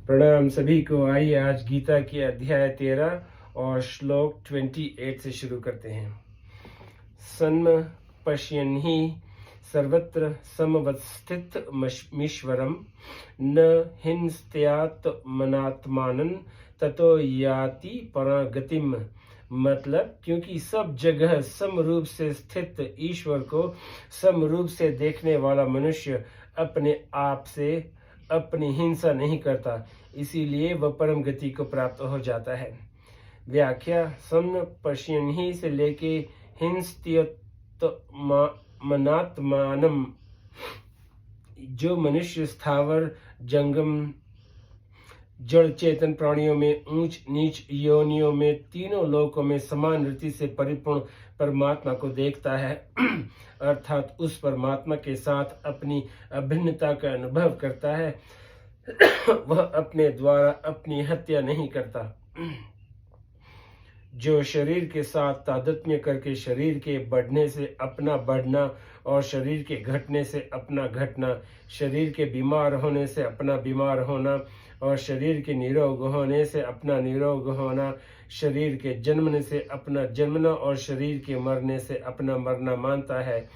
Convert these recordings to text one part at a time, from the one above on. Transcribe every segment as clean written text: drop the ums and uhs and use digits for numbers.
प्रणाम सभी को। आइए आज गीता के अध्याय 13 और श्लोक 28 से शुरू करते हैं। सन्म पश्यन् हि सर्वत्र समवस्थितमीश्वरं न हिंस्त्यात्मनात्मानं ततो याति परागतिम। मतलब क्योंकि सब जगह समरूप से स्थित ईश्वर को समरूप से देखने वाला मनुष्य अपने आप से अपनी हिंसा नहीं करता, इसीलिए वह परम गति को प्राप्त हो जाता है। व्याख्या: सन्न पश्यन् हि से लेके हिंस्त्यत्मनात्मानं। जो मनुष्य स्थावर जंगम जड़ चेतन प्राणियों में ऊंच नीच योनियों में तीनों लोकों में समान रीति से परिपूर्ण परमात्मा को देखता है अर्थात उस परमात्मा के साथ अपनी अभिन्नता का अनुभव करता है, वह अपने द्वारा अपनी हत्या नहीं करता। जो शरीर के साथ तादात्म्य करके शरीर के बढ़ने से अपना बढ़ना और शरीर के घटने से अपना घटना, शरीर के बीमार होने से अपना बीमार होना और शरीर के निरोग होने से अपना निरोग होना, शरीर के जन्मने से अपना जन्मना और शरीर के मरने से अपना मरना मानता है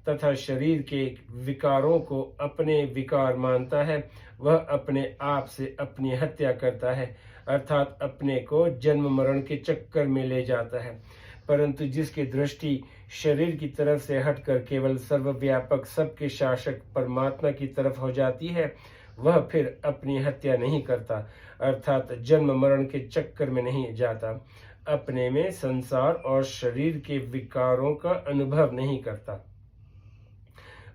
तथा शरीर के विकारों को अपने विकार मानता है, वह अपने आप से अपनी हत्या करता है अर्थात अपने को जन्म मरण के चक्कर में ले जाता है। परंतु जिसकी दृष्टि शरीर की तरफ से हटकर केवल सर्वव्यापक सबके शासक परमात्मा की तरफ हो जाती है, वह फिर अपनी हत्या नहीं करता अर्थात जन्म मरण के चक्कर में नहीं जाता, अपने में संसार और शरीर के विकारों का अनुभव नहीं करता।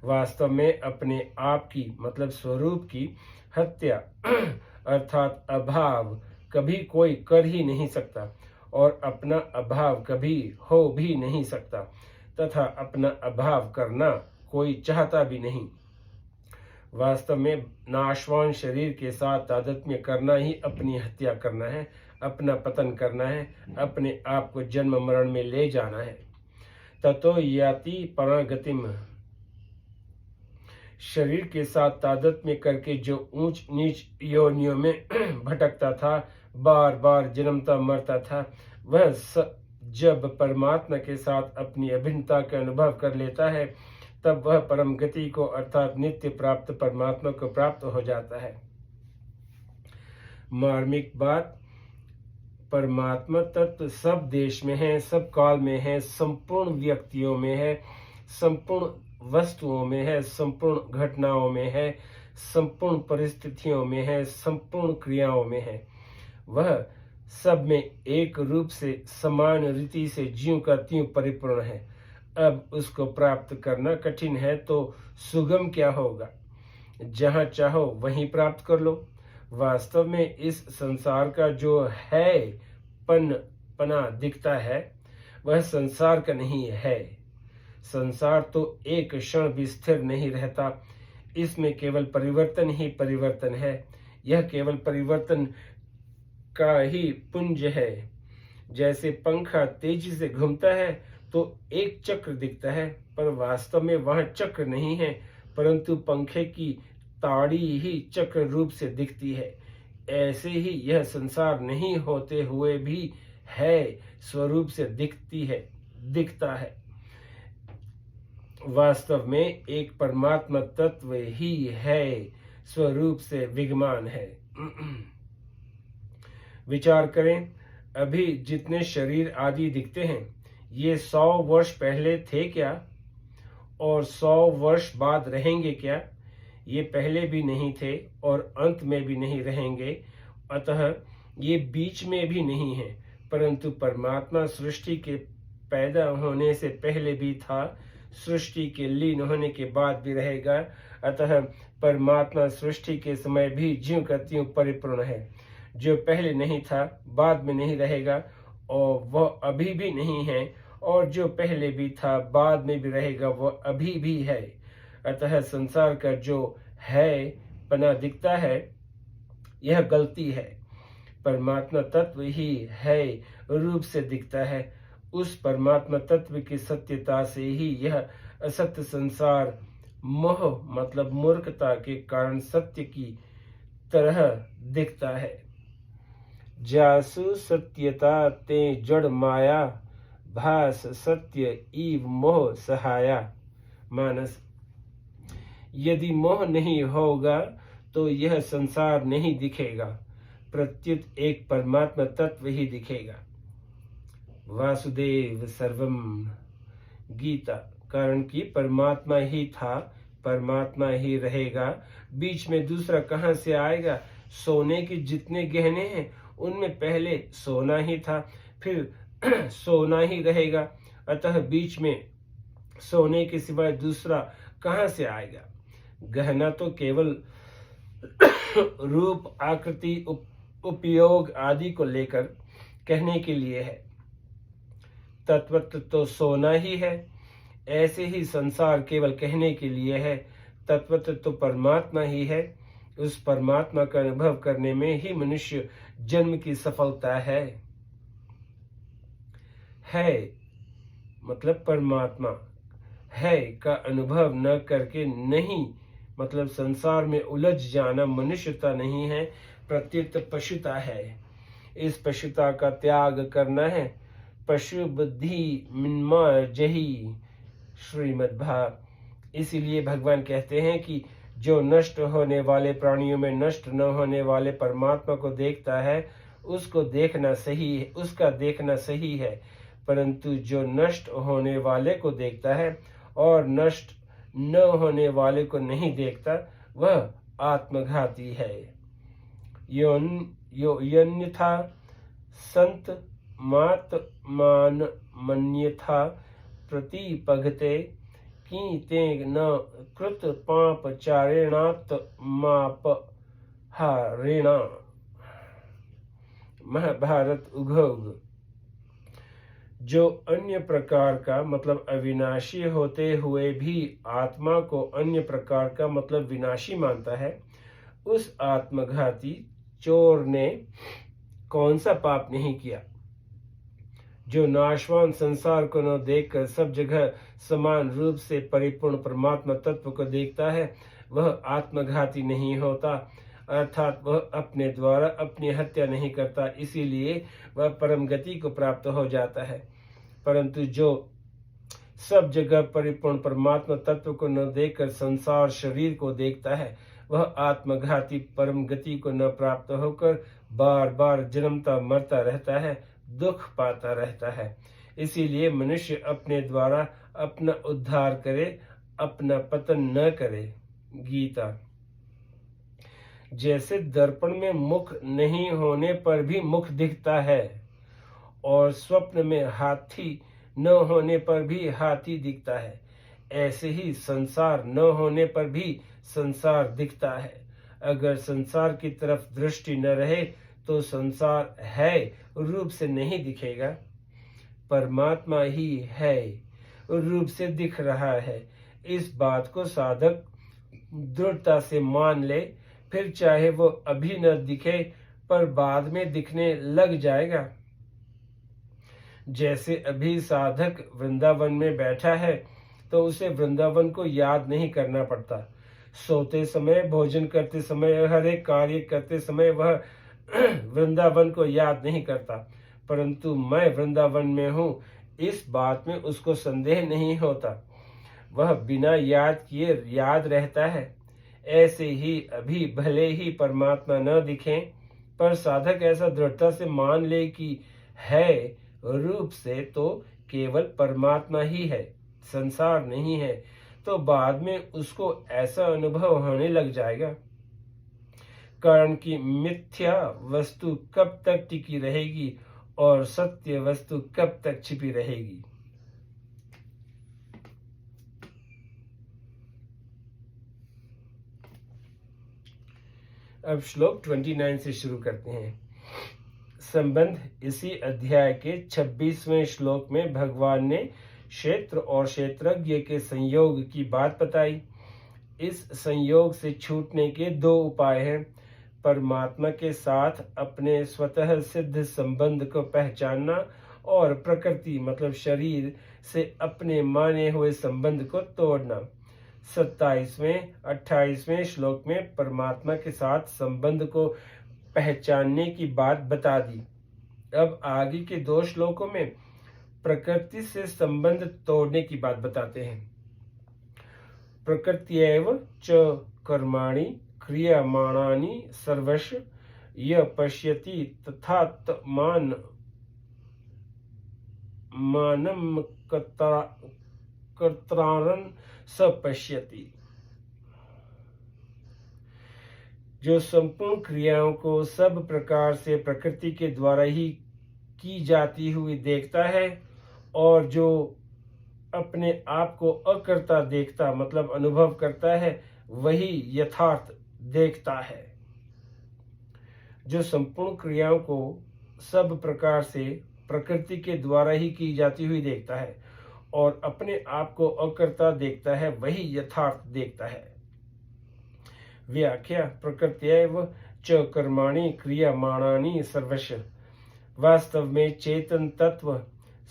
वास्तव में अपने आप की मतलब स्वरूप की हत्या अर्थात अभाव कभी कोई कर ही नहीं सकता और अपना अभाव कभी हो भी नहीं सकता तथा अपना अभाव करना कोई चाहता भी नहीं। वास्तव में नाशवान शरीर के साथ तादात्म्य करना ही अपनी हत्या करना है, अपना पतन करना है, अपने आप को जन्म मरण में ले जाना है। ततो याति परागतिम। शरीर के साथ तादात्म्य करके जो ऊंच नीच योनियों में भटकता था, बार बार जन्मता मरता था, वह जब परमात्मा के साथ अपनी अभिन्नता का अनुभव कर लेता है, तब वह परम गति को अर्थात नित्य प्राप्त परमात्मा को प्राप्त हो जाता है। मार्मिक बात, परमात्मा तत्व सब देश में है, सब काल में है, संपूर्ण व्यक्तियों में है, संपूर्ण वस्तुओं में है, संपूर्ण घटनाओं में है, संपूर्ण परिस्थितियों में है, संपूर्ण क्रियाओं में है। वह सब में एक रूप से समान रीति से ज्यों का त्यों परिपूर्ण है। अब उसको प्राप्त करना कठिन है तो सुगम क्या होगा? जहाँ चाहो वहीं प्राप्त कर लो। वास्तव में इस संसार का जो है पना दिखता है, वह संसार का नहीं है। संसार तो एक क्षण भी स्थिर नहीं रहता, इसमें केवल परिवर्तन ही परिवर्तन है। यह केवल परिवर्तन का ही पुंज है। जैसे पंखा तेजी से घूमता है तो एक चक्र दिखता है, पर वास्तव में वह चक्र नहीं है, परंतु पंखे की ताड़ी ही चक्र रूप से दिखती है। ऐसे ही यह संसार नहीं होते हुए भी है, स्वरूप से दिखता है। वास्तव में एक परमात्मा तत्व ही है, स्वरूप से विद्यमान है। विचार करें, अभी जितने शरीर आदि दिखते हैं, ये 100 वर्ष पहले थे क्या? और 100 वर्ष बाद रहेंगे क्या? ये पहले भी नहीं थे और अंत में भी नहीं रहेंगे, अतः ये बीच में भी नहीं है। परंतु परमात्मा सृष्टि के पैदा होने से पहले भी था, सृष्टि के लीन होने के बाद भी रहेगा, अतः परमात्मा सृष्टि के समय भी ज्यों का त्यों परिपूर्ण है। जो पहले नहीं था, बाद में नहीं रहेगा और वह अभी भी नहीं है, और जो पहले भी था, बाद में भी रहेगा, वह अभी भी है। अतः संसार का जो है पना दिखता है, यह गलती है। परमात्मा तत्व ही है रूप से दिखता है। उस परमात्मा तत्व की सत्यता से ही यह असत्य संसार मोह मतलब मूर्खता के कारण सत्य की तरह दिखता है। जासु सत्यता ते जड़ माया, भास सत्य ईव मोह सहाया। मानस, यदि मोह नहीं होगा तो यह संसार नहीं दिखेगा, प्रत्युत एक परमात्मा तत्व ही दिखेगा। वासुदेव सर्वम। गीता। कारण कि परमात्मा ही था, परमात्मा ही रहेगा, बीच में दूसरा कहाँ से आएगा। सोने के जितने गहने हैं उनमें पहले सोना ही था, फिर सोना ही रहेगा, अतः बीच में सोने के सिवाय दूसरा कहाँ से आएगा। गहना तो केवल रूप, आकृति, उपयोग आदि को लेकर कहने के लिए है। तत्वतः तो सोना ही है। ऐसे ही संसार केवल कहने के लिए है, तत्वतः तो परमात्मा ही है। उस परमात्मा का अनुभव करने में ही मनुष्य जन्म की सफलता है। मतलब परमात्मा है का अनुभव न करके नहीं, मतलब संसार में उलझ जाना मनुष्यता नहीं है, प्रत्युत पशुता है। इस पशुता का त्याग करना है। पशु बुद्धि मिन्मा जही, श्रीमद्भागवत। इसीलिए भगवान कहते हैं कि जो नष्ट होने वाले प्राणियों में नष्ट न होने वाले परमात्मा को देखता है, उसको देखना सही है, उसका देखना सही है। परंतु जो नष्ट होने वाले को देखता है और नष्ट न होने वाले को नहीं देखता, वह आत्मघाती है। यन्यथा संत मात मान मन्यथा प्रतिपगते, कि ते न कृत पाप चारेणात माप हारेणा। महाभारत उघोग। जो अन्य प्रकार का मतलब अविनाशी होते हुए भी आत्मा को अन्य प्रकार का मतलब विनाशी मानता है, उस आत्मघाती चोर ने कौन सा पाप नहीं किया। जो नाशवान संसार को न देखकर सब जगह समान रूप से परिपूर्ण परमात्मा तत्व को देखता है, वह आत्मघाती नहीं होता, अर्थात वह अपने द्वारा अपनी हत्या नहीं करता, इसीलिए वह परम गति को प्राप्त हो जाता है। परंतु जो सब जगह परिपूर्ण परमात्मा तत्व को न देखकर संसार शरीर को देखता है, वह आत्मघाती परम गति को न प्राप्त होकर बार बार जन्मता मरता रहता है, दुख पाता रहता है। इसीलिए मनुष्य अपने द्वारा अपना उद्धार करे, अपना पतन न करे। गीता। जैसे दर्पण में मुख नहीं होने पर भी मुख दिखता है और स्वप्न में हाथी न होने पर भी हाथी दिखता है, ऐसे ही संसार न होने पर भी संसार दिखता है। अगर संसार की तरफ दृष्टि न रहे तो संसार है रूप से नहीं दिखेगा। परमात्मा ही है, रूप से दिख रहा है। इस बात को साधक दृढ़ता से मान ले, फिर चाहे वो अभी न दिखे पर बाद में दिखने लग जाएगा। जैसे अभी साधक वृंदावन में बैठा है तो उसे वृंदावन को याद नहीं करना पड़ता। सोते समय, भोजन करते समय, हर एक कार्य करते समय वह वृंदावन को याद नहीं करता, परंतु मैं वृंदावन में हूँ इस बात में उसको संदेह नहीं होता। वह बिना याद किए याद रहता है। ऐसे ही अभी भले ही परमात्मा न दिखें, पर साधक ऐसा दृढ़ता से मान ले कि है रूप से तो केवल परमात्मा ही है, संसार नहीं है, तो बाद में उसको ऐसा अनुभव होने लग जाएगा। कारण कि मिथ्या वस्तु कब तक टिकी रहेगी और सत्य वस्तु कब तक छिपी रहेगी। अब श्लोक 29 से शुरू करते हैं। संबंध इसी अध्याय के 26वें श्लोक में भगवान ने क्षेत्र और क्षेत्रज्ञ के संयोग की बात बताई। इस संयोग से छूटने के दो उपाय हैं। परमात्मा के साथ अपने स्वतः सिद्ध संबंध को पहचानना और प्रकृति मतलब शरीर से अपने माने हुए संबंध को तोड़ना। 27वें 28वें श्लोक में परमात्मा के साथ संबंध को पहचानने की बात बता दी। अब आगे के 2 श्लोकों में प्रकृति से संबंध तोड़ने की बात बताते हैं। प्रकृत्यैव च कर्माणि क्रियमाणानि सर्वश य पश्यति तथात्मान मानम कर्तारं स पश्यति। जो संपूर्ण क्रियाओं को सब प्रकार से प्रकृति के द्वारा ही की जाती हुई देखता है और जो अपने आप को अकर्ता देखता मतलब अनुभव करता है, वही यथार्थ देखता है। जो संपूर्ण क्रियाओं को सब प्रकार से प्रकृति के द्वारा ही की जाती हुई देखता है और अपने आप को अकर्ता देखता है, वही यथार्थ देखता है। व्याख्या प्रकृत्यैव च कर्माणि क्रियमाणानि सर्वश। वास्तव में चेतन तत्व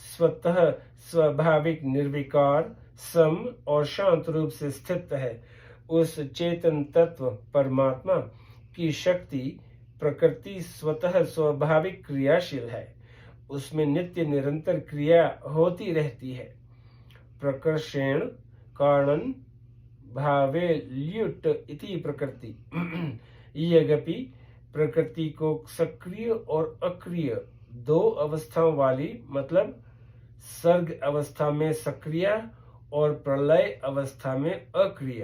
स्वतः स्वाभाविक निर्विकार सम और शांत रूप से स्थित है। उस चेतन तत्व परमात्मा की शक्ति प्रकृति स्वतः स्वाभाविक क्रियाशील है। उसमें नित्य निरंतर क्रिया होती रहती है। प्रकर्षेण कारणं भावे ल्युट इति प्रकृति। यद्यपि प्रकृति को सक्रिय और अक्रिय 2 अवस्थाओं वाली मतलब सर्ग अवस्था में सक्रिय और प्रलय अवस्था में अक्रिय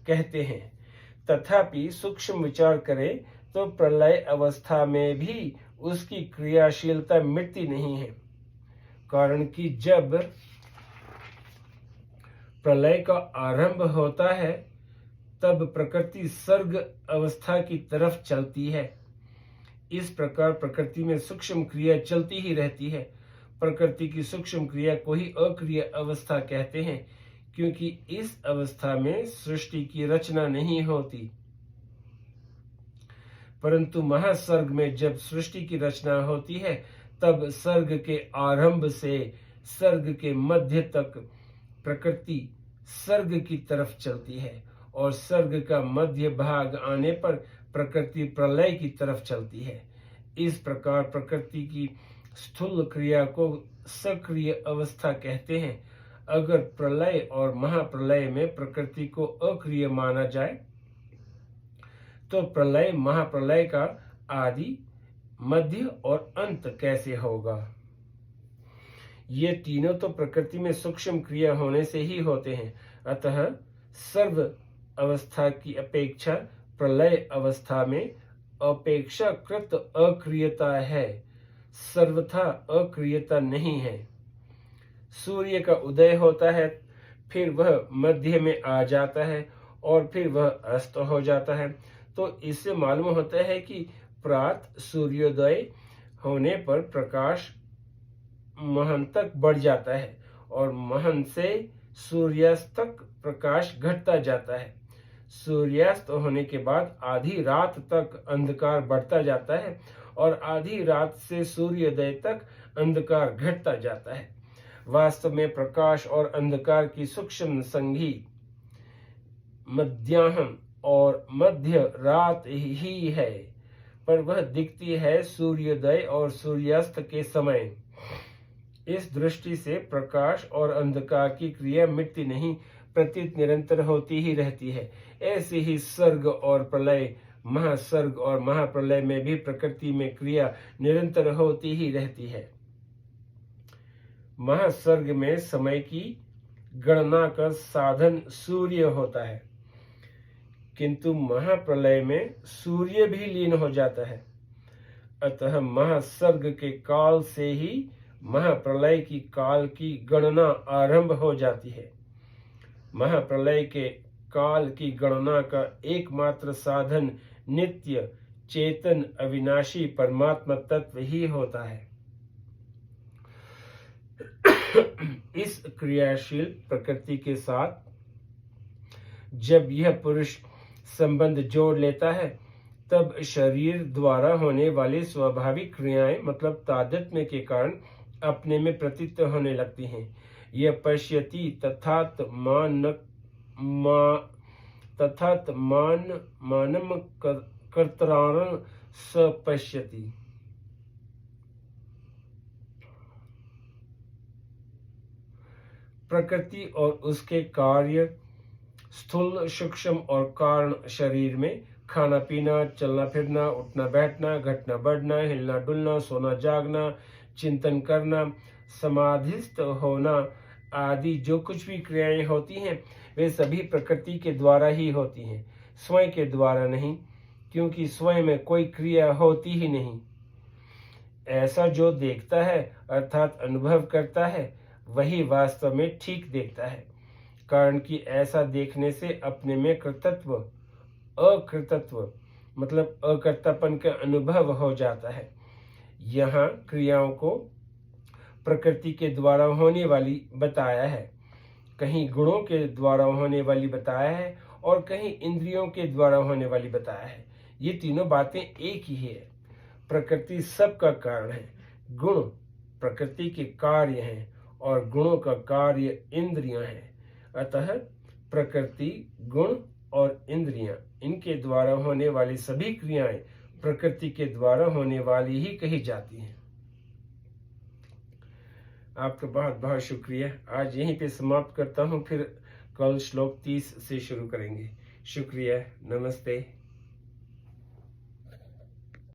कहते हैं, तथापि सूक्ष्म विचार करें तो प्रलय अवस्था में भी उसकी क्रियाशीलता मिटती नहीं है। कारण कि जब प्रलय का आरंभ होता है तब प्रकृति सर्ग अवस्था की तरफ चलती है। इस प्रकार प्रकृति में सूक्ष्म क्रिया चलती ही रहती है। प्रकृति की सूक्ष्म क्रिया को ही अक्रिय अवस्था कहते हैं, क्योंकि इस अवस्था में सृष्टि की रचना नहीं होती। परंतु महासर्ग में जब सृष्टि की रचना होती है तब सर्ग के आरंभ से सर्ग के मध्य तक प्रकृति सर्ग की तरफ चलती है और सर्ग का मध्य भाग आने पर प्रकृति प्रलय की तरफ चलती है। इस प्रकार प्रकृति की स्थूल क्रिया को सक्रिय अवस्था कहते हैं। अगर प्रलय और महाप्रलय में प्रकृति को अक्रिय माना जाए तो प्रलय महाप्रलय का आदि मध्य और अंत कैसे होगा? ये तीनों तो प्रकृति में सूक्ष्म क्रिया होने से ही होते हैं। अतः सर्व अवस्था की अपेक्षा प्रलय अवस्था में अपेक्षाकृत अक्रियता है, सर्वथा अक्रियता नहीं है। सूर्य का उदय होता है, फिर वह मध्य में आ जाता है और फिर वह अस्त हो जाता है। तो इससे मालूम होता है कि प्रातः सूर्योदय होने पर प्रकाश महन तक बढ़ जाता है और महन से सूर्यास्त तक प्रकाश घटता जाता है। सूर्यास्त होने के बाद आधी रात तक अंधकार बढ़ता जाता है और आधी रात से सूर्योदय तक अंधकार घटता जाता है। वास्तव में प्रकाश और अंधकार की सूक्ष्म संधि मध्याह्न और मध्य रात ही है, पर वह दिखती है सूर्योदय और सूर्यास्त के समय। इस दृष्टि से प्रकाश और अंधकार की क्रिया मिटती नहीं, प्रतीत निरंतर होती ही रहती है। ऐसे ही सर्ग और प्रलय, महासर्ग और महाप्रलय में भी प्रकृति में क्रिया निरंतर होती ही रहती है। महासर्ग में समय की गणना का साधन सूर्य होता है, किंतु महाप्रलय में सूर्य भी लीन हो जाता है। अतः महासर्ग के काल से ही महाप्रलय की काल की गणना आरंभ हो जाती है। महाप्रलय के काल की गणना का एकमात्र साधन नित्य चेतन अविनाशी परमात्मा तत्व ही होता है। इस क्रियाशील प्रकृति के साथ जब यह पुरुष संबंध जोड़ लेता है तब शरीर द्वारा होने वाली स्वाभाविक क्रियाएं मतलब तादात्म्य के कारण अपने में प्रतीत होने लगती हैं। यह पश्यति तथात मानम कर्तरान् स पश्यति। प्रकृति और उसके कार्य स्थूल, सूक्ष्म और कारण शरीर में खाना पीना, चलना फिरना, उठना बैठना, घटना बढ़ना, हिलना डुलना, सोना जागना, चिंतन करना, समाधिस्थ होना आदि जो कुछ भी क्रियाएं होती हैं वे सभी प्रकृति के द्वारा ही होती हैं, स्वयं के द्वारा नहीं, क्योंकि स्वयं में कोई क्रिया होती ही नहीं। ऐसा जो देखता है अर्थात अनुभव करता है वही वास्तव में ठीक देखता है, कारण कि ऐसा देखने से अपने में कृतत्व अकृतत्व मतलब अकर्तापन का अनुभव हो जाता है। यहाँ क्रियाओं को प्रकृति के द्वारा होने वाली बताया है, कहीं गुणों के द्वारा होने वाली बताया है और कहीं इंद्रियों के द्वारा होने वाली बताया है। ये तीनों बातें एक ही है। प्रकृति सबका कारण है, गुण प्रकृति के कार्य हैं और गुणों का कार्य इंद्रियां हैं। अतः प्रकृति, गुण और इंद्रियां, इनके द्वारा होने वाली सभी क्रियाएं प्रकृति के द्वारा होने वाली ही कही जाती हैं। आपका बहुत बहुत शुक्रिया। आज यहीं पे समाप्त करता हूँ, फिर कल श्लोक 30 से शुरू करेंगे। शुक्रिया, नमस्ते।